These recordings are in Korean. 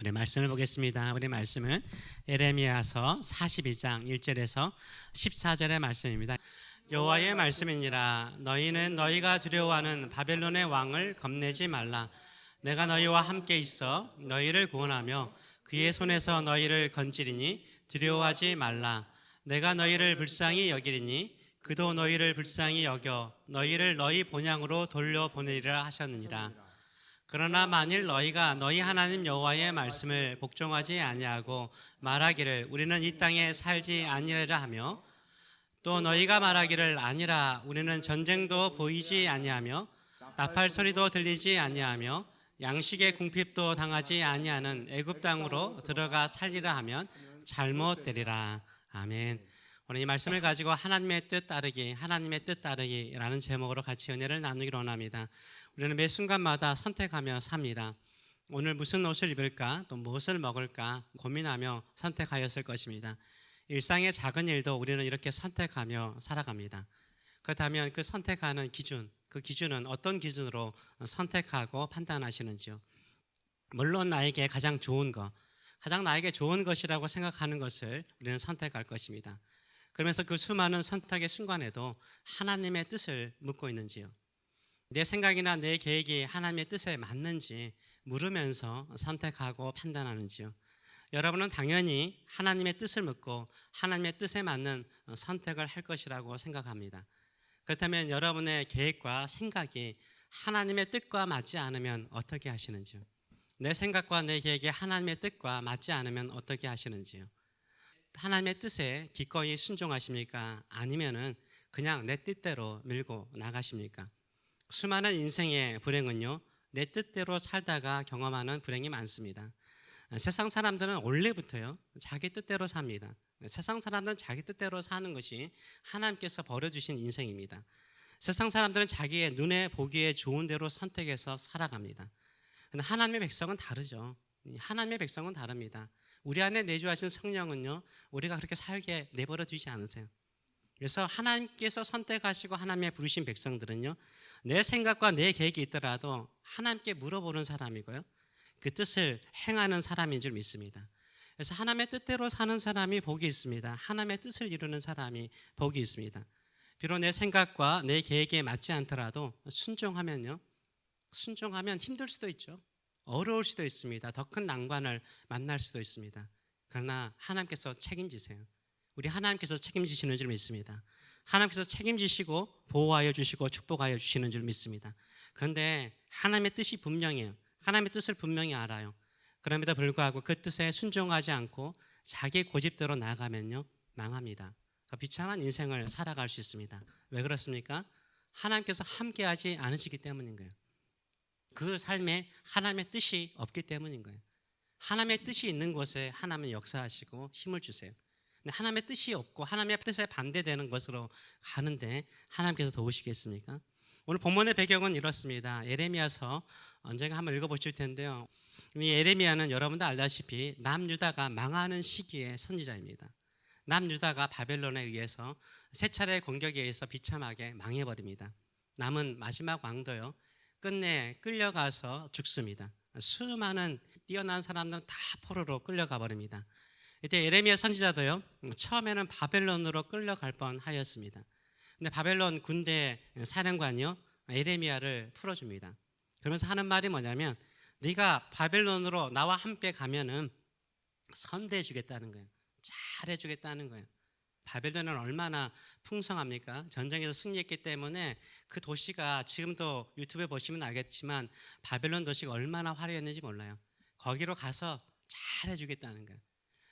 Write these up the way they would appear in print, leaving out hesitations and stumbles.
우리 말씀을 보겠습니다. 우리 말씀은 예레미야서 42장 1절에서 14절의 말씀입니다. 여호와의 말씀이니라. 너희는 너희가 두려워하는 바벨론의 왕을 겁내지 말라. 내가 너희와 함께 있어 너희를 구원하며 그의 손에서 너희를 건지리니 두려워하지 말라. 내가 너희를 불쌍히 여기리니 그도 너희를 불쌍히 여겨 너희를 너희 본향으로 돌려보내리라 하셨느니라. 그러나 만일 너희가 너희 하나님 여호와의 말씀을 복종하지 아니하고 말하기를 우리는 이 땅에 살지 아니하리라 하며 또 너희가 말하기를 아니라 우리는 전쟁도 보이지 아니하며 나팔 소리도 들리지 아니하며 양식의 궁핍도 당하지 아니하는 애굽 땅으로 들어가 살리라 하면 잘못되리라. 아멘. 오늘 이 말씀을 가지고 하나님의 뜻 따르기라는 제목으로 같이 은혜를 나누기로 원합니다. 우리는 매 순간마다 선택하며 삽니다. 오늘 무슨 옷을 입을까, 또 무엇을 먹을까 고민하며 선택하였을 것입니다. 일상의 작은 일도 우리는 이렇게 선택하며 살아갑니다. 그렇다면 그 선택하는 기준, 그 기준은 어떤 기준으로 선택하고 판단하시는지요? 물론 나에게 가장 좋은 것, 가장 나에게 좋은 것이라고 생각하는 것을 우리는 선택할 것입니다. 그러면서 그 수많은 선택의 순간에도 하나님의 뜻을 묻고 있는지요? 내 생각이나 내 계획이 하나님의 뜻에 맞는지 물으면서 선택하고 판단하는지요? 여러분은 당연히 하나님의 뜻을 묻고 하나님의 뜻에 맞는 선택을 할 것이라고 생각합니다. 그렇다면 여러분의 계획과 생각이 하나님의 뜻과 맞지 않으면 어떻게 하시는지요? 내 생각과 내 계획이 하나님의 뜻과 맞지 않으면 어떻게 하시는지요? 하나님의 뜻에 기꺼이 순종하십니까? 아니면은 그냥 내 뜻대로 밀고 나가십니까? 수많은 인생의 불행은요, 내 뜻대로 살다가 경험하는 불행이 많습니다. 세상 사람들은 원래부터요, 자기 뜻대로 삽니다. 세상 사람들은 자기 뜻대로 사는 것이 하나님께서 벌어주신 인생입니다. 세상 사람들은 자기의 눈에 보기에 좋은 대로 선택해서 살아갑니다. 그런데 하나님의 백성은 다르죠. 하나님의 백성은 다릅니다. 우리 안에 내주하신 성령은요, 우리가 그렇게 살게 내버려 두지 않으세요. 그래서 하나님께서 선택하시고 하나님의 부르신 백성들은요, 내 생각과 내 계획이 있더라도 하나님께 물어보는 사람이고요, 그 뜻을 행하는 사람인 줄 믿습니다. 그래서 하나님의 뜻대로 사는 사람이 복이 있습니다. 하나님의 뜻을 이루는 사람이 복이 있습니다. 비록 내 생각과 내 계획에 맞지 않더라도 순종하면 힘들 수도 있죠. 어려울 수도 있습니다. 더 큰 난관을 만날 수도 있습니다. 그러나 하나님께서 책임지세요. 우리 하나님께서 책임지시는 줄 믿습니다. 하나님께서 책임지시고 보호하여 주시고 축복하여 주시는 줄 믿습니다. 그런데 하나님의 뜻이 분명해요. 하나님의 뜻을 분명히 알아요. 그럼에도 불구하고 그 뜻에 순종하지 않고 자기 고집대로 나아가면요, 망합니다. 비참한 인생을 살아갈 수 있습니다. 왜 그렇습니까? 하나님께서 함께하지 않으시기 때문인 거예요. 그 삶에 하나님의 뜻이 없기 때문인 거예요. 하나님의 뜻이 있는 곳에 하나님은 역사하시고 힘을 주세요. 근데 하나님의 뜻이 없고 하나님의 뜻에 반대되는 것으로 가는데 하나님께서 도우시겠습니까? 오늘 본문의 배경은 이렇습니다. 예레미야서 언젠가 한번 읽어보실 텐데요, 이 예레미야는 여러분도 알다시피 남유다가 망하는 시기의 선지자입니다. 남유다가 바벨론에 의해서 세 차례 공격에 의해서 비참하게 망해버립니다. 남은 마지막 왕도요, 끝내 끌려가서 죽습니다. 수많은 뛰어난 사람들은 다 포로로 끌려가 버립니다. 이때 예레미야 선지자도요, 처음에는 바벨론으로 끌려갈 뻔하였습니다. 근데 바벨론 군대 사령관이요, 예레미야를 풀어줍니다. 그러면서 하는 말이 뭐냐면, 네가 바벨론으로 나와 함께 가면은 선대해 주겠다는 거예요. 잘해 주겠다는 거예요. 바벨론은 얼마나 풍성합니까? 전쟁에서 승리했기 때문에 그 도시가, 지금도 유튜브에 보시면 알겠지만 바벨론 도시가 얼마나 화려했는지 몰라요. 거기로 가서 잘해 주겠다는 거예요.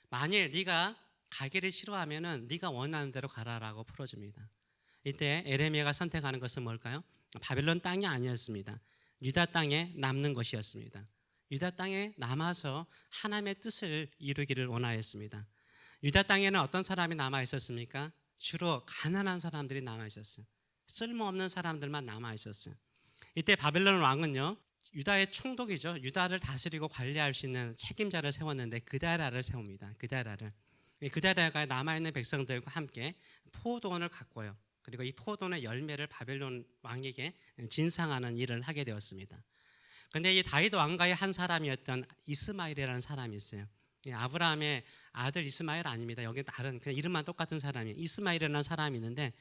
만일 네가 가기를 싫어하면은 네가 원하는 대로 가라라고 풀어줍니다. 이때 예레미야가 선택하는 것은 뭘까요? 바벨론 땅이 아니었습니다. 유다 땅에 남는 것이었습니다. 유다 땅에 남아서 하나님의 뜻을 이루기를 원하였습니다. 유다 땅에는 어떤 사람이 남아 있었습니까? 주로 가난한 사람들이 남아 있었어요. 쓸모없는 사람들만 남아 있었어요. 이때 바벨론 왕은요, 유다의 총독이죠. 유다를 다스리고 관리할 수 있는 책임자를 세웠는데 그다라를 세웁니다. 그다라가 남아있는 백성들과 함께 포도원을 가꿔요. 그리고 이 포도원의 열매를 바벨론 왕에게 진상하는 일을 하게 되었습니다. 근데 이 다윗 왕가의 한 사람이었던 이스마엘이라는 사람이 있어요. 아브라함의 아들 이스마엘 아닙니다. 여기 다른 그냥 이름만 똑같은 사람이에요. 이스마엘이라는 사람이 있는데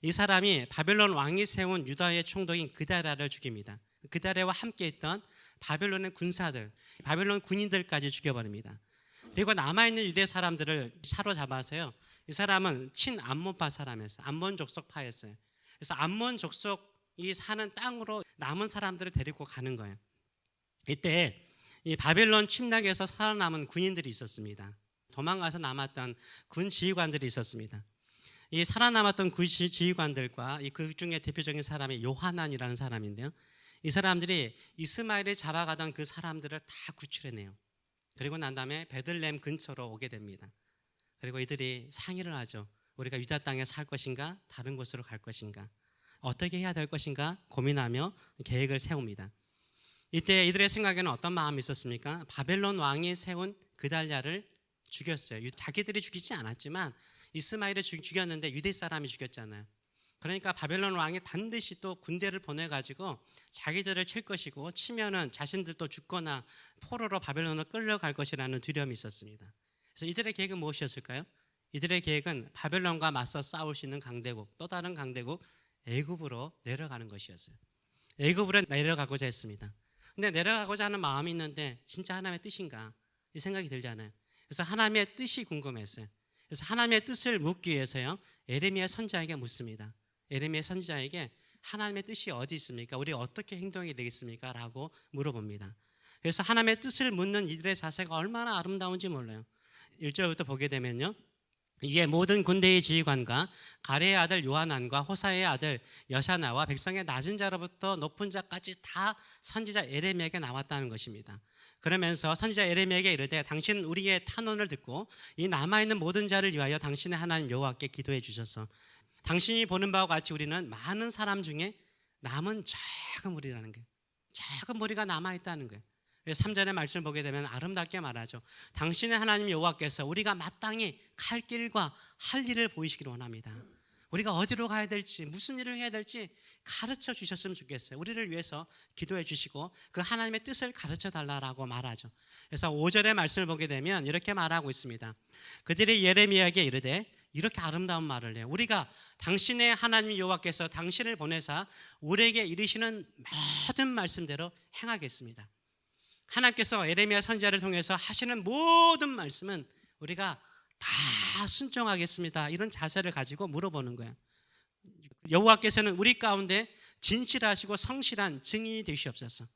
이 사람이 바벨론 왕이 세운 유다의 총독인 그다랴를 죽입니다. 그다랴와 함께 있던 바벨론의 군사들, 바벨론 군인들까지 죽여버립니다. 그리고 남아있는 유대 사람들을 사로잡아서요. 이 사람은 친암몬파 사람이었어요. 암몬 족속파였어요. 그래서 암몬 족속이 사는 땅으로 남은 사람들을 데리고 가는 거예요. 이때 이 바벨론 침략에서 살아남은 군인들이 있었습니다. 도망가서 남았던 군 지휘관들이 있었습니다. 이 살아남았던 군 지휘관들과 그 중에 대표적인 사람이 요하난이라는 사람인데요. 이 사람들이 이스마엘이 잡아가던 그 사람들을 다 구출해내요. 그리고 난 다음에 베들레헴 근처로 오게 됩니다. 그리고 이들이 상의를 하죠. 우리가 유다 땅에 살 것인가 다른 곳으로 갈 것인가 어떻게 해야 될 것인가 고민하며 계획을 세웁니다. 이때 이들의 생각에는 어떤 마음이 있었습니까? 바벨론 왕이 세운 그달랴를 죽였어요. 자기들이 죽이지 않았지만 이스마엘을 죽였는데 유대 사람이 죽였잖아요. 그러니까 바벨론 왕이 반드시 또 군대를 보내가지고 자기들을 칠 것이고 치면은 자신들도 죽거나 포로로 바벨론으로 끌려갈 것이라는 두려움이 있었습니다. 그래서 이들의 계획은 무엇이었을까요? 이들의 계획은 바벨론과 맞서 싸울 수 있는 강대국, 또 다른 강대국 애굽으로 내려가는 것이었어요. 애굽으로 내려가고자 했습니다. 근데 내려가고자 하는 마음이 있는데 진짜 하나님의 뜻인가? 이 생각이 들잖아요. 그래서 하나님의 뜻이 궁금했어요. 그래서 하나님의 뜻을 묻기 위해서요. 예레미야 선지자에게 묻습니다. 예레미야 선지자에게 하나님의 뜻이 어디 있습니까? 우리 어떻게 행동이 되겠습니까? 라고 물어봅니다. 그래서 하나님의 뜻을 묻는 이들의 자세가 얼마나 아름다운지 몰라요. 1절부터 보게 되면요. 이에 모든 군대의 지휘관과 가레의 아들 요하난과 호사의 아들 여샤나와 백성의 낮은 자로부터 높은 자까지 다 선지자 예레미야에게 나왔다는 것입니다. 그러면서 선지자 예레미야에게 이르되 당신은 우리의 탄원을 듣고 이 남아있는 모든 자를 위하여 당신의 하나님 여호와께 기도해 주셔서 당신이 보는 바와 같이 우리는 많은 사람 중에 남은 작은 무리라는 거예요. 작은 무리가 남아있다는 거예요. 3절의 말씀을 보게 되면 아름답게 말하죠. 당신의 하나님 여호와께서 우리가 마땅히 갈 길과 할 일을 보이시기를 원합니다. 우리가 어디로 가야 될지 무슨 일을 해야 될지 가르쳐 주셨으면 좋겠어요. 우리를 위해서 기도해 주시고 그 하나님의 뜻을 가르쳐 달라고 말하죠. 그래서 5절의 말씀을 보게 되면 이렇게 말하고 있습니다. 그들이 예레미야에게 이르되 이렇게 아름다운 말을 해요. 우리가 당신의 하나님 여호와께서 당신을 보내사 우리에게 이르시는 모든 말씀대로 행하겠습니다. 하나님께서 예레미야 선지자를 통해서 하시는 모든 말씀은 우리가 다 순종하겠습니다. 이런 자세를 가지고 물어보는 거예요. 여호와께서는 우리 가운데 진실하시고 성실한 증인이 되시옵소서.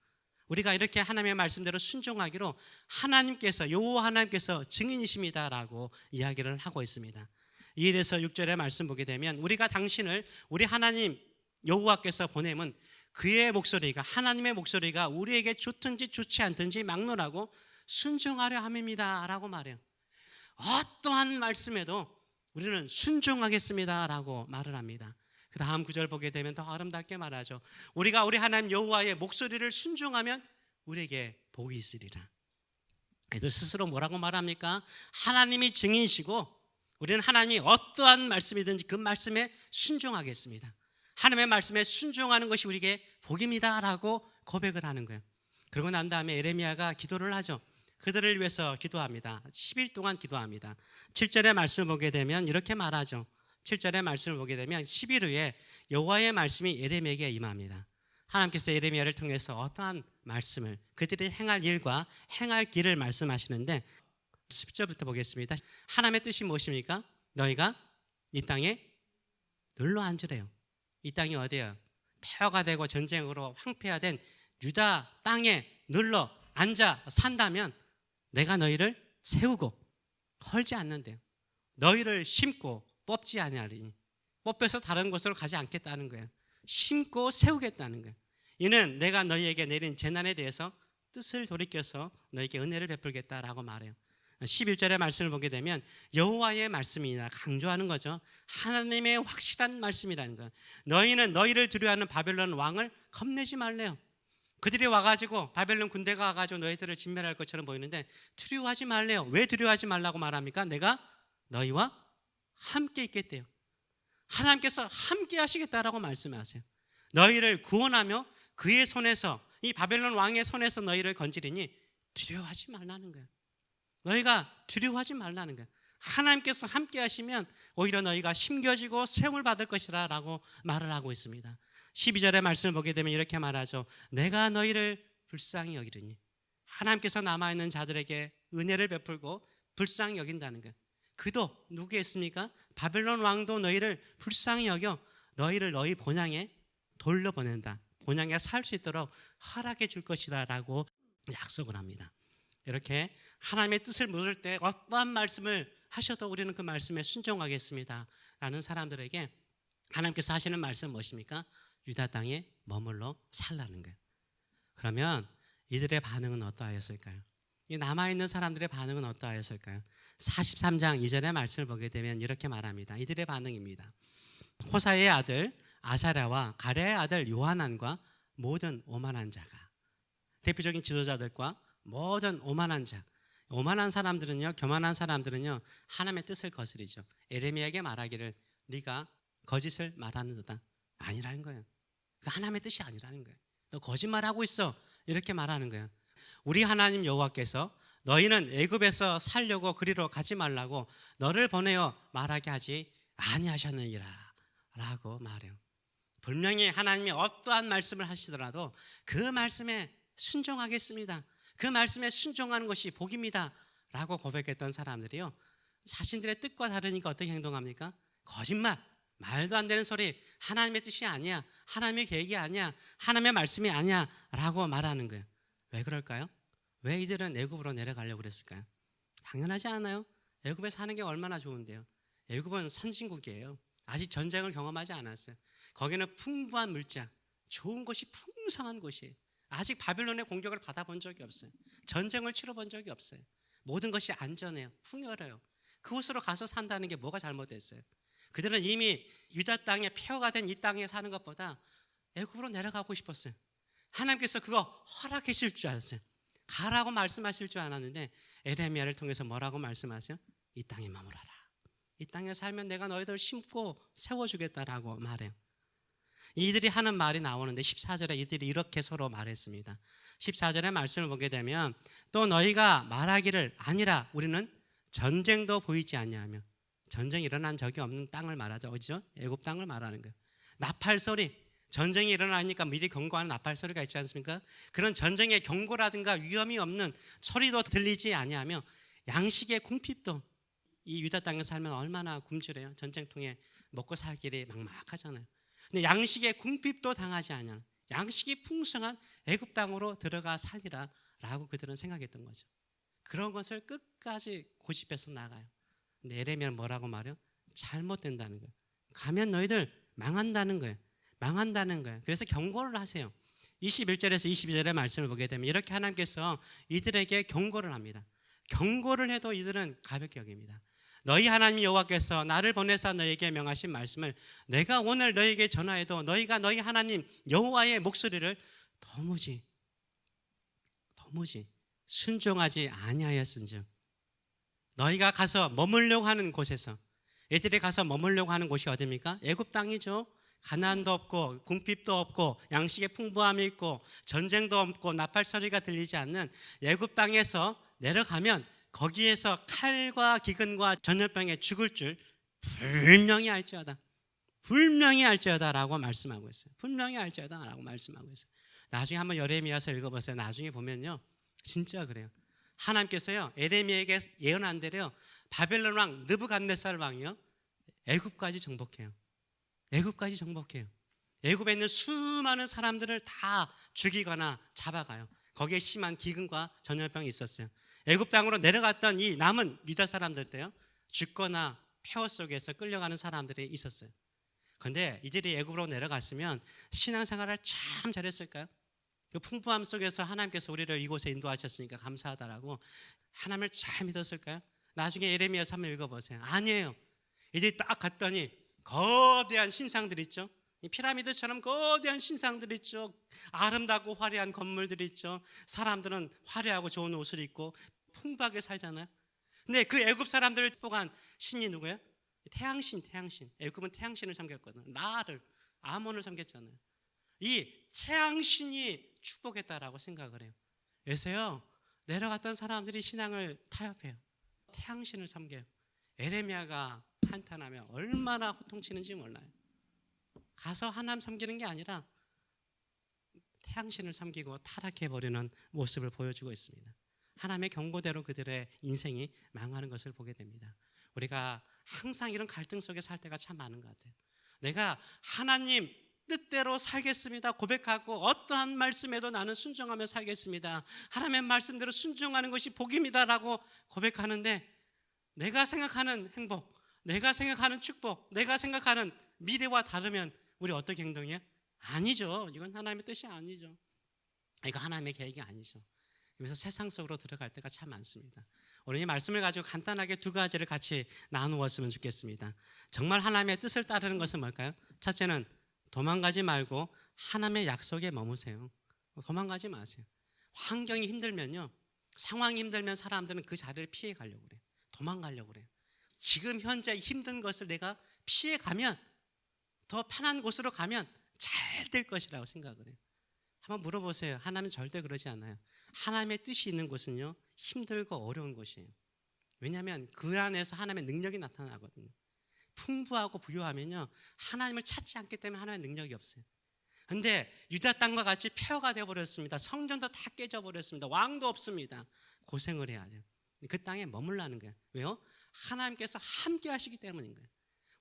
우리가 이렇게 하나님의 말씀대로 순종하기로 하나님께서 여호와 하나님께서 증인이십니다라고 이야기를 하고 있습니다. 이에 대해서 6절의 말씀 보게 되면 우리가 당신을 우리 하나님 여호와께서 보내면 그의 목소리가 하나님의 목소리가 우리에게 좋든지 좋지 않든지 막론하고 순종하려 함입니다 라고 말해요. 어떠한 말씀에도 우리는 순종하겠습니다 라고 말을 합니다. 그 다음 구절 보게 되면 더 아름답게 말하죠. 우리가 우리 하나님 여호와의 목소리를 순종하면 우리에게 복이 있으리라. 애들 스스로 뭐라고 말합니까? 하나님이 증인이시고 우리는 하나님이 어떠한 말씀이든지 그 말씀에 순종하겠습니다. 하나님의 말씀에 순종하는 것이 우리에게 복입니다 라고 고백을 하는 거예요. 그러고 난 다음에 예레미야가 기도를 하죠. 그들을 위해서 기도합니다. 10일 동안 기도합니다. 7절의 말씀을 보게 되면 이렇게 말하죠. 7절의 말씀을 보게 되면 10일 후에 여호와의 말씀이 예레미야에게 임합니다. 하나님께서 예레미야를 통해서 어떠한 말씀을 그들이 행할 일과 행할 길을 말씀하시는데 10절부터 보겠습니다. 하나님의 뜻이 무엇입니까? 너희가 이 땅에 눌러 앉으래요. 이 땅이 어디예요? 폐허가 되고 전쟁으로 황폐화된 유다 땅에 눌러 앉아 산다면 내가 너희를 세우고 헐지 않는데요. 너희를 심고 뽑지 아니하리니 뽑혀서 다른 곳으로 가지 않겠다는 거예요. 심고 세우겠다는 거예요. 이는 내가 너희에게 내린 재난에 대해서 뜻을 돌이켜서 너희에게 은혜를 베풀겠다라고 말해요. 11절의 말씀을 보게 되면 여호와의 말씀이나 강조하는 거죠. 하나님의 확실한 말씀이라는 거예요. 너희는 너희를 두려워하는 바벨론 왕을 겁내지 말래요. 그들이 와가지고 바벨론 군대가 와가지고 너희들을 진멸할 것처럼 보이는데 두려워하지 말래요. 왜 두려워하지 말라고 말합니까? 내가 너희와 함께 있겠대요. 하나님께서 함께 하시겠다라고 말씀하세요. 너희를 구원하며 그의 손에서 이 바벨론 왕의 손에서 너희를 건지리니 두려워하지 말라는 거예요. 너희가 두려워하지 말라는 거예요. 하나님께서 함께 하시면 오히려 너희가 심겨지고 세움을 받을 것이라 라고 말을 하고 있습니다. 12절의 말씀을 보게 되면 이렇게 말하죠. 내가 너희를 불쌍히 여기리니. 하나님께서 남아있는 자들에게 은혜를 베풀고 불쌍히 여긴다는 거예요. 그도 누구에 있습니까? 바벨론 왕도 너희를 불쌍히 여겨 너희를 너희 본향에 돌려보낸다. 본향에 살 수 있도록 허락해 줄 것이다 라고 약속을 합니다. 이렇게 하나님의 뜻을 물을 때 어떠한 말씀을 하셔도 우리는 그 말씀에 순종하겠습니다 라는 사람들에게 하나님께서 하시는 말씀은 무엇입니까? 유다 땅에 머물러 살라는 거예요. 그러면 이들의 반응은 어떠하였을까요? 이 남아있는 사람들의 반응은 어떠하였을까요? 43장 2절의 말씀을 보게 되면 이렇게 말합니다. 이들의 반응입니다. 호사의 아들 아사랴와 가랴의 아들 요하난과 모든 오만한 자가, 대표적인 지도자들과 모든 오만한 자, 오만한 사람들은요, 교만한 사람들은요 하나님의 뜻을 거스리죠. 에레미야에게 말하기를 네가 거짓을 말하는도다. 아니라는 거예요. 그 하나님의 뜻이 아니라는 거예요. 너 거짓말하고 있어. 이렇게 말하는 거예요. 우리 하나님 여호와께서 너희는 애굽에서 살려고 그리로 가지 말라고 너를 보내어 말하게 하지 아니하셨느니라 라고 말해요. 분명히 하나님이 어떠한 말씀을 하시더라도 그 말씀에 순종하겠습니다. 그 말씀에 순종하는 것이 복입니다 라고 고백했던 사람들이요, 자신들의 뜻과 다르니까 어떻게 행동합니까? 거짓말, 말도 안 되는 소리, 하나님의 뜻이 아니야, 하나님의 계획이 아니야, 하나님의 말씀이 아니야 라고 말하는 거예요. 왜 그럴까요? 왜 이들은 애굽으로 내려가려고 그랬을까요? 당연하지 않아요. 애굽에 사는 게 얼마나 좋은데요. 애굽은 선진국이에요. 아직 전쟁을 경험하지 않았어요. 거기는 풍부한 물자, 좋은 곳이 풍성한 곳이에요. 아직 바벨론의 공격을 받아본 적이 없어요. 전쟁을 치러본 적이 없어요. 모든 것이 안전해요. 풍요로워요. 그곳으로 가서 산다는 게 뭐가 잘못됐어요? 그들은 이미 유다 땅에 폐허가 된 이 땅에 사는 것보다 애굽으로 내려가고 싶었어요. 하나님께서 그거 허락해 주실 줄 알았어요. 가라고 말씀하실 줄 알았는데 에레미야를 통해서 뭐라고 말씀하세요? 이 땅에 머물러라. 이 땅에 살면 내가 너희들 심고 세워주겠다라고 말해요. 이들이 하는 말이 나오는데 14절에 이들이 이렇게 서로 말했습니다. 14절의 말씀을 보게 되면 또 너희가 말하기를 아니라 우리는 전쟁도 보이지 않냐며, 전쟁이 일어난 적이 없는 땅을 말하죠. 어디죠? 애굽 땅을 말하는 거예요. 나팔 소리, 전쟁이 일어나니까 미리 경고하는 나팔 소리가 있지 않습니까? 그런 전쟁의 경고라든가 위험이 없는 소리도 들리지 아니하며 양식의 궁핍도, 이 유다 땅에 살면 얼마나 굶주려요. 전쟁통에 먹고 살 길이 막막하잖아요. 근데 양식의 궁핍도 당하지 않냐, 양식이 풍성한 애굽 땅으로 들어가 살리라 라고 그들은 생각했던 거죠. 그런 것을 끝까지 고집해서 나가요. 근데 에레미야는 뭐라고 말해요? 잘못된다는 거예요. 가면 너희들 망한다는 거예요. 망한다는 거예요. 그래서 경고를 하세요. 21절에서 22절의 말씀을 보게 되면 이렇게 하나님께서 이들에게 경고를 합니다. 경고를 해도 이들은 가볍게 여깁니다. 너희 하나님 여호와께서 나를 보내사 너희에게 명하신 말씀을 내가 오늘 너희에게 전하여도 너희가 너희 하나님 여호와의 목소리를 도무지 순종하지 아니하였은즉 너희가 가서 머물려고 하는 곳에서, 애들이 가서 머물려고 하는 곳이 어디입니까? 애굽 땅이죠. 가난도 없고 궁핍도 없고 양식의 풍부함이 있고 전쟁도 없고 나팔 소리가 들리지 않는 애굽 땅에서 내려가면 거기에서 칼과 기근과 전염병에 죽을 줄 분명히 알지어다. 분명히 알지어다라고 말씀하고 있어요. 분명히 알지어다라고 말씀하고 있어요. 나중에 한번 에레미야서 읽어보세요. 나중에 보면요, 진짜 그래요. 하나님께서요 에레미야에게 예언한 대로요, 바벨론 왕 느부갓네살 왕이요 애굽까지 정복해요. 애굽까지 정복해요. 애굽에 있는 수많은 사람들을 다 죽이거나 잡아가요. 거기에 심한 기근과 전염병이 있었어요. 애굽 땅으로 내려갔던 이 남은 유다 사람들 때요, 죽거나 폐허 속에서 끌려가는 사람들이 있었어요. 그런데 이들이 애굽으로 내려갔으면 신앙생활을 참 잘했을까요? 그 풍부함 속에서 하나님께서 우리를 이곳에 인도하셨으니까 감사하다라고 하나님을 잘 믿었을까요? 나중에 에레미야서 한번 읽어보세요. 아니에요. 이들이 딱 갔더니 거대한 신상들 있죠. 이 피라미드처럼 거대한 신상들 있죠. 아름답고 화려한 건물들이 있죠. 사람들은 화려하고 좋은 옷을 입고 풍부하게 살잖아요. 근데 그 애굽 사람들을 뽑은 신이 누구예요? 태양신. 애굽은 태양신을 섬겼거든요. 라를, 아몬을 섬겼잖아요. 이 태양신이 축복했다라고 생각을 해요. 그래서요, 내려갔던 사람들이 신앙을 타협해요. 태양신을 섬겨요. 에레미야가 한탄하며 얼마나 호통치는지 몰라요. 가서 하나님 섬기는 게 아니라 태양신을 섬기고 타락해버리는 모습을 보여주고 있습니다. 하나님의 경고대로 그들의 인생이 망하는 것을 보게 됩니다. 우리가 항상 이런 갈등 속에 살 때가 참 많은 것 같아요. 내가 하나님 뜻대로 살겠습니다 고백하고 어떠한 말씀에도 나는 순종하며 살겠습니다, 하나님의 말씀대로 순종하는 것이 복입니다라고 고백하는데 내가 생각하는 행복, 내가 생각하는 축복, 내가 생각하는 미래와 다르면 우리 어떻게 행동해요? 아니죠. 이건 하나님의 뜻이 아니죠. 이거 하나님의 계획이 아니죠. 그래서 세상 속으로 들어갈 때가 참 많습니다. 오늘 이 말씀을 가지고 간단하게 두 가지를 같이 나누었으면 좋겠습니다. 정말 하나님의 뜻을 따르는 것은 뭘까요? 첫째는 도망가지 말고 하나님의 약속에 머무세요. 도망가지 마세요. 환경이 힘들면요, 상황이 힘들면 사람들은 그 자리를 피해 가려고 그래요. 도망가려고 그래요. 지금 현재 힘든 것을 내가 피해 가면, 더 편한 곳으로 가면 잘 될 것이라고 생각을 해요. 한번 물어보세요. 하나님은 절대 그러지 않아요. 하나님의 뜻이 있는 곳은요, 힘들고 어려운 곳이에요. 왜냐하면 그 안에서 하나님의 능력이 나타나거든요. 풍부하고 부유하면요, 하나님을 찾지 않기 때문에 하나님의 능력이 없어요. 근데 유다 땅과 같이 폐허가 되어버렸습니다. 성전도 다 깨져버렸습니다. 왕도 없습니다. 고생을 해야 돼요. 그 땅에 머물라는 거예요. 왜요? 하나님께서 함께 하시기 때문인 거예요.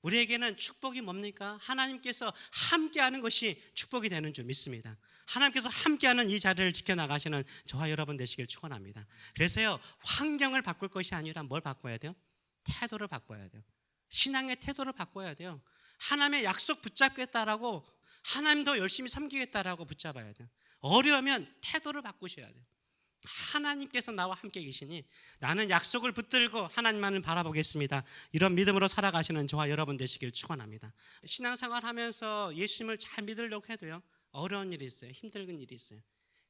우리에게는 축복이 뭡니까? 하나님께서 함께하는 것이 축복이 되는 줄 믿습니다. 하나님께서 함께하는 이 자리를 지켜나가시는 저와 여러분 되시길 축원합니다. 그래서요, 환경을 바꿀 것이 아니라 뭘 바꿔야 돼요? 태도를 바꿔야 돼요. 신앙의 태도를 바꿔야 돼요. 하나님의 약속 붙잡겠다라고, 하나님도 열심히 섬기겠다라고 붙잡아야 돼요. 어려우면 태도를 바꾸셔야 돼요. 하나님께서 나와 함께 계시니 나는 약속을 붙들고 하나님만을 바라보겠습니다, 이런 믿음으로 살아가시는 저와 여러분 되시길 축원합니다. 신앙생활 하면서 예수님을 잘 믿으려고 해도요, 어려운 일이 있어요. 힘든 일이 있어요.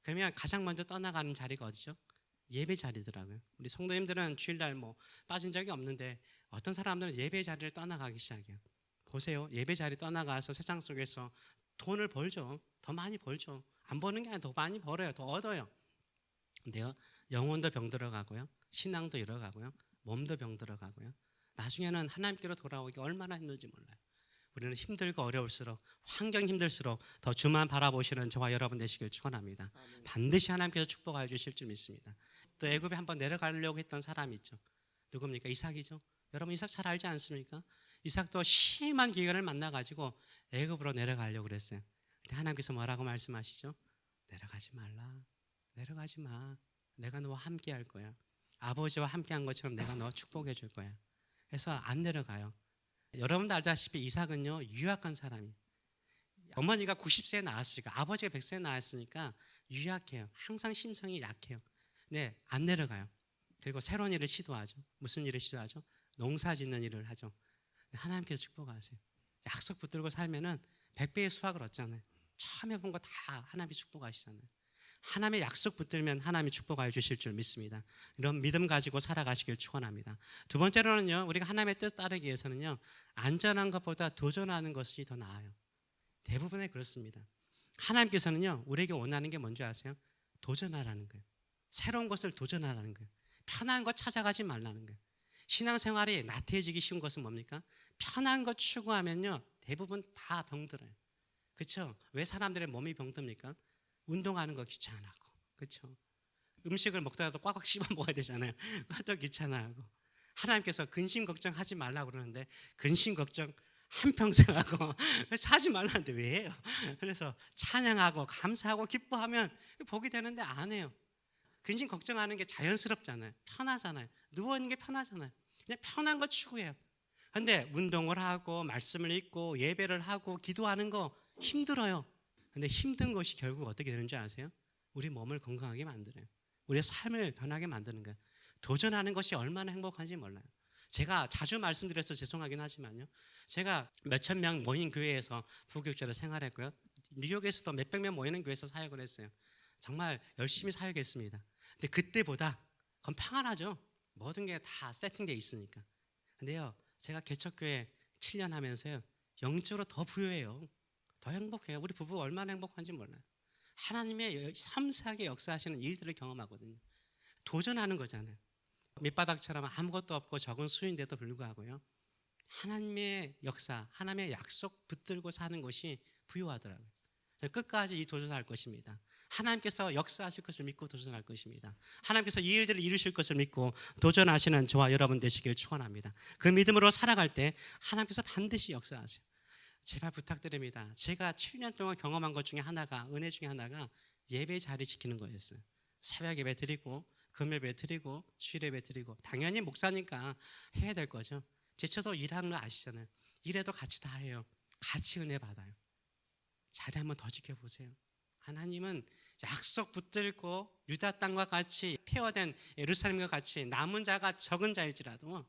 그러면 가장 먼저 떠나가는 자리가 어디죠? 예배 자리더라고요. 우리 성도님들은 주일날 빠진 적이 없는데 어떤 사람들은 예배 자리를 떠나가기 시작해요. 보세요. 예배 자리 떠나가서 세상 속에서 돈을 벌죠. 더 많이 벌죠. 안 버는 게 아니라 더 많이 벌어요. 더 얻어요. 근데요, 영혼도 병들어가고요, 신앙도 잃어가고요, 몸도 병들어가고요, 나중에는 하나님께로 돌아오기 얼마나 힘든지 몰라요. 우리는 힘들고 어려울수록, 환경이 힘들수록 더 주만 바라보시는 저와 여러분 되시길 축원합니다. 반드시 하나님께서 축복하여 주실 줄 믿습니다. 또 애굽에 한번 내려가려고 했던 사람이 있죠. 누굽니까? 이삭이죠. 여러분 이삭 잘 알지 않습니까? 이삭도 심한 기근을 만나가지고 애굽으로 내려가려고 그랬어요. 근데 하나님께서 뭐라고 말씀하시죠? 내려가지 말라. 내려가지 마. 내가 너와 함께 할 거야. 아버지와 함께 한 것처럼 내가 너 축복해 줄 거야. 그래서 안 내려가요. 여러분도 알다시피 이삭은요, 유약한 사람이에요. 어머니가 90세에 낳았으니까, 아버지가 100세에 낳았으니까 유약해요. 항상 심성이 약해요. 네, 안 내려가요. 그리고 새로운 일을 시도하죠. 무슨 일을 시도하죠? 농사 짓는 일을 하죠. 하나님께서 축복하세요. 약속 붙들고 살면은 100배의 수확을 얻잖아요. 처음 해본 거 다 하나님이 축복하시잖아요. 하나님의 약속 붙들면 하나님이 축복하여 주실 줄 믿습니다. 이런 믿음 가지고 살아가시길 축원합니다. 두 번째로는요, 우리가 하나님의 뜻 따르기 위해서는요, 안전한 것보다 도전하는 것이 더 나아요. 대부분에 그렇습니다. 하나님께서는요, 우리에게 원하는 게 뭔지 아세요? 도전하라는 거예요. 새로운 것을 도전하라는 거예요. 편한 것 찾아가지 말라는 거예요. 신앙생활이 나태해지기 쉬운 것은 뭡니까? 편한 것 추구하면요, 대부분 다 병들어요. 그렇죠? 왜 사람들의 몸이 병듭니까? 운동하는 거 귀찮아하고, 그렇죠? 음식을 먹다가도 꽉꽉 씹어 먹어야 되잖아요. 그것도 귀찮아하고. 하나님께서 근심 걱정하지 말라고 그러는데 근심 걱정 한평생 하고 하지 말라는데 왜 해요? 그래서 찬양하고 감사하고 기뻐하면 복이 되는데 안 해요. 근심 걱정하는 게 자연스럽잖아요. 편하잖아요. 누워있는 게 편하잖아요. 그냥 편한 거 추구해요. 근데 운동을 하고 말씀을 읽고 예배를 하고 기도하는 거 힘들어요. 근데 힘든 것이 결국 어떻게 되는지 아세요? 우리 몸을 건강하게 만들어요. 우리의 삶을 변하게 만드는 거예요. 도전하는 것이 얼마나 행복한지 몰라요. 제가 자주 말씀드려서 죄송하긴 하지만요, 제가 몇천 명 모인 교회에서 부교육자로 생활했고요, 뉴욕에서도 몇백 명 모이는 교회에서 사역을 했어요. 정말 열심히 사역했습니다. 근데 그때보다 그건 평안하죠. 모든 게 다 세팅되어 있으니까. 근데요, 제가 개척교회 7년 하면서요, 영적으로 더 부유해요. 더 행복해요. 우리 부부 얼마나 행복한지 몰라요. 하나님의 섬세하게 역사하시는 일들을 경험하거든요. 도전하는 거잖아요. 밑바닥처럼 아무것도 없고 적은 수인데도 불구하고요, 하나님의 역사, 하나님의 약속 붙들고 사는 것이 부유하더라고요. 끝까지 이 도전할 것입니다. 하나님께서 역사하실 것을 믿고 도전할 것입니다. 하나님께서 이 일들을 이루실 것을 믿고 도전하시는 저와 여러분 되시길 축원합니다. 그 믿음으로 살아갈 때 하나님께서 반드시 역사하세요. 제발 부탁드립니다. 제가 7년 동안 경험한 것 중에 하나가, 은혜 중에 하나가 예배 자리 지키는 거였어요. 새벽 예배 드리고 금요일 드리고 주일 예배 드리고, 당연히 목사니까 해야 될 거죠. 제쳐도 일하는 거 아시잖아요. 일해도 같이 다 해요. 같이 은혜 받아요. 자리 한번 더 지켜보세요. 하나님은 약속 붙들고 유다 땅과 같이 폐허된 예루살렘과 같이 남은 자가 적은 자일지라도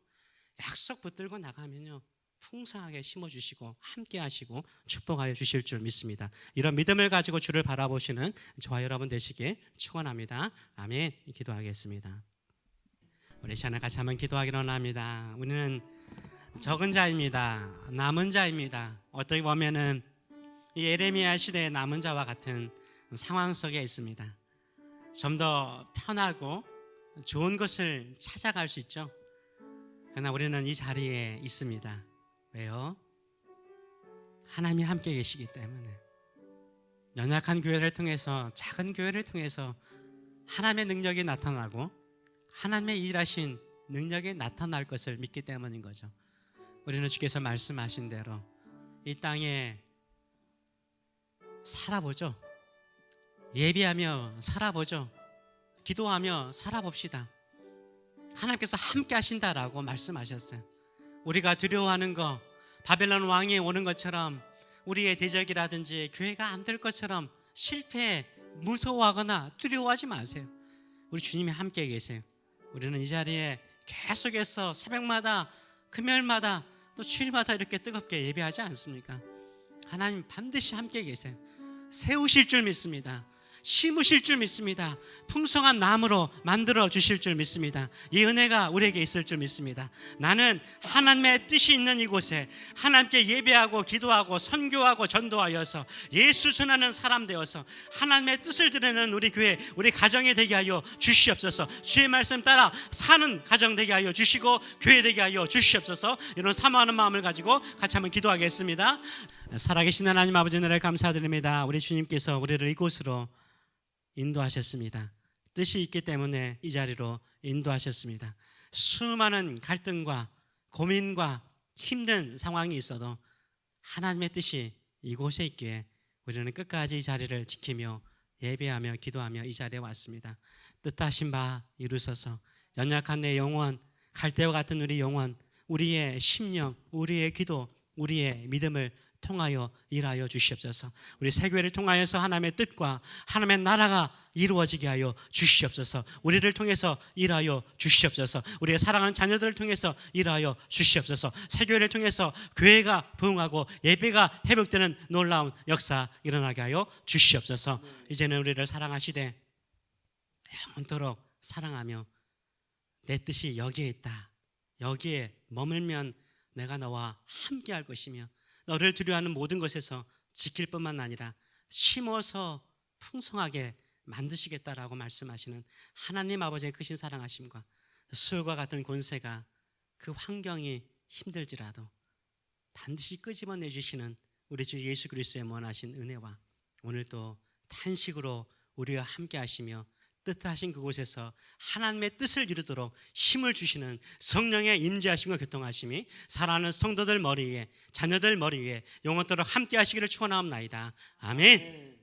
약속 붙들고 나가면요, 풍성하게 심어주시고 함께 하시고 축복하여 주실 줄 믿습니다. 이런 믿음을 가지고 주를 바라보시는 저와 여러분 되시길 축원합니다. 아멘. 기도하겠습니다. 우리 시간에 같이 한번 기도하기로 합니다. 우리는 적은 자입니다. 남은 자입니다. 어떻게 보면은 이 예레미야 시대의 남은 자와 같은 상황 속에 있습니다. 좀 더 편하고 좋은 것을 찾아갈 수 있죠. 그러나 우리는 이 자리에 있습니다. 왜요? 하나님이 함께 계시기 때문에. 연약한 교회를 통해서, 작은 교회를 통해서 하나님의 능력이 나타나고 하나님의 일하신 능력이 나타날 것을 믿기 때문인 거죠. 우리는 주께서 말씀하신 대로 이 땅에 살아보죠. 예비하며 살아보죠. 기도하며 살아봅시다. 하나님께서 함께 하신다라고 말씀하셨어요. 우리가 두려워하는 거, 바벨론 왕이 오는 것처럼, 우리의 대적이라든지 교회가 안 될 것처럼 실패, 무서워하거나 두려워하지 마세요. 우리 주님이 함께 계세요. 우리는 이 자리에 계속해서 새벽마다, 금요일마다, 또 주일마다 이렇게 뜨겁게 예배하지 않습니까? 하나님 반드시 함께 계세요. 세우실 줄 믿습니다. 심으실 줄 믿습니다. 풍성한 나무로 만들어 주실 줄 믿습니다. 이 은혜가 우리에게 있을 줄 믿습니다. 나는 하나님의 뜻이 있는 이곳에 하나님께 예배하고 기도하고 선교하고 전도하여서 예수 전하는 사람 되어서 하나님의 뜻을 드리는 우리 교회, 우리 가정이 되게 하여 주시옵소서. 주의 말씀 따라 사는 가정 되게 하여 주시고 교회 되게 하여 주시옵소서. 이런 사모하는 마음을 가지고 같이 한번 기도하겠습니다. 살아계신 하나님 아버지, 은혜를 감사드립니다. 우리 주님께서 우리를 이곳으로 인도하셨습니다. 뜻이 있기 때문에 이 자리로 인도하셨습니다. 수많은 갈등과 고민과 힘든 상황이 있어도 하나님의 뜻이 이곳에 있기에 우리는 끝까지 이 자리를 지키며 예배하며 기도하며 이 자리에 왔습니다. 뜻하신 바 이루소서. 연약한 내 영혼, 갈대와 같은 우리 영혼, 우리의 심령, 우리의 기도, 우리의 믿음을 통하여 일하여 주시옵소서. 우리 세교회를 통하여서 하나님의 뜻과 하나님의 나라가 이루어지게 하여 주시옵소서. 우리를 통해서 일하여 주시옵소서. 우리의 사랑하는 자녀들을 통해서 일하여 주시옵소서. 세교회를 통해서 교회가 부흥하고 예배가 회복되는 놀라운 역사 일어나게 하여 주시옵소서. 이제는 우리를 사랑하시되 영원토록 사랑하며 내 뜻이 여기에 있다, 여기에 머물면 내가 너와 함께 할 것이며 너를 두려워하는 모든 것에서 지킬 뿐만 아니라 심어서 풍성하게 만드시겠다라고 말씀하시는 하나님 아버지의 크신 사랑하심과 수울과 같은 권세가 그 환경이 힘들지라도 반드시 끄집어내 주시는 우리 주 예수 그리스도의 원하신 은혜와 오늘 또 탄식으로 우리와 함께 하시며 뜻하신 그곳에서 하나님의 뜻을 이루도록 힘을 주시는 성령의 임재하심과 교통하심이 사랑하는 성도들 머리 위에, 자녀들 머리 위에 영원토록 함께 하시기를 축원하옵나이다. 아멘.